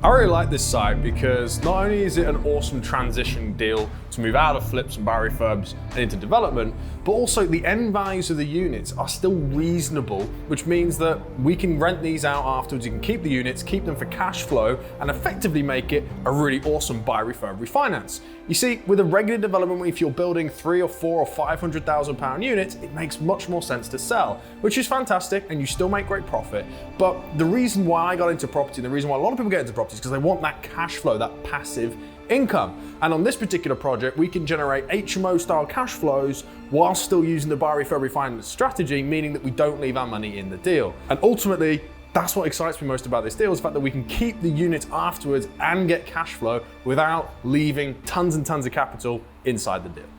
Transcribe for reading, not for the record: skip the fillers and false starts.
I really like this site because not only is it an awesome transition deal to move out of flips and buy refurbs and into development, but also the end values of the units are still reasonable, which means that we can rent these out afterwards. You can keep the units, keep them for cash flow, and effectively make it a really awesome buy, refurb, refinance. You see, with a regular development, if you're building £300,000 or £400,000 or £500,000 units, it makes much more sense to sell, which is fantastic, and you still make great profit. But the reason why I got into property, and the reason why a lot of people get into property is because they want that cash flow, that passive income. And on this particular project, we can generate HMO style cash flows while still using the buy, refurb, refinance strategy, meaning that we don't leave our money in the deal. And ultimately, that's what excites me most about this deal, is the fact that we can keep the units afterwards and get cash flow without leaving tons and tons of capital inside the deal.